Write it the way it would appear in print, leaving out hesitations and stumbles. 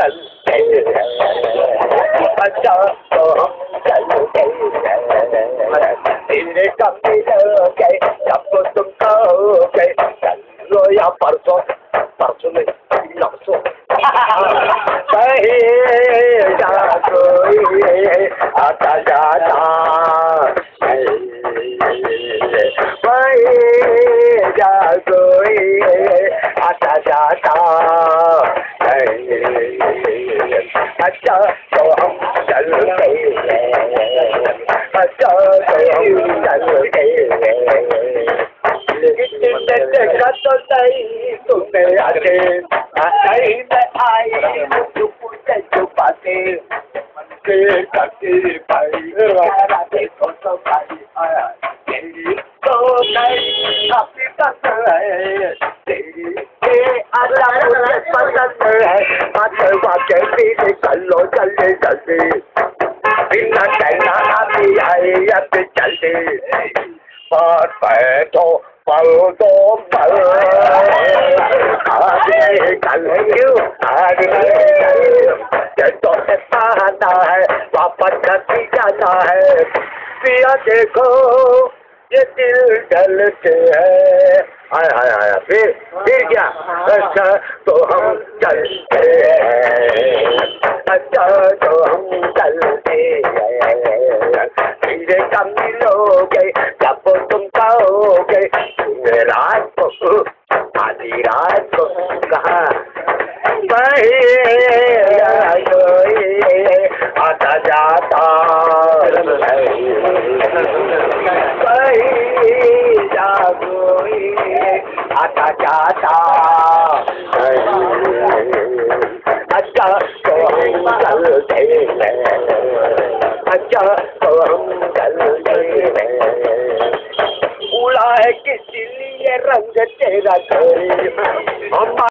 चलते हैं, अच्छा तो हम चलते हैं, तेरे कभी लोगे जब तुम कहोगे चलो या परसों, परसों में नक्सों कहेगा कोई आता जाता कहेगा कोई आता जाता अच्छा तो हम चल गए, अच्छा तो हम चल गए, देखा तो नहीं तुम्हें आगे नहीं मैं आई चुप से छुपाते के करते भाई देखो तो भाई आया तेरी तो नहीं काफी पसंद है, तेरी मुझे पसंद है, मतवा के पीछे चलो जल्दी जल्दी बिना कहना भी आई अब जल्दी पर बैठो पल दो पल आगे कल क्यों आगे तो पाना है वापस नहीं जाना है, पिया देखो ये दिल जलते है, आया आया आया फिर क्या अच्छा तो हम चलते हैं, अच्छा तो हम चलते हैं, धीरे कम मिलोगे जब तुम कहोगे रात को आधी रात को कहा आता जाता आता जाता अच्छा तो हम चलते हैं, अच्छा तो हम चलते हैं, उड़ा है किसी लिए रंग तेरा कोई हम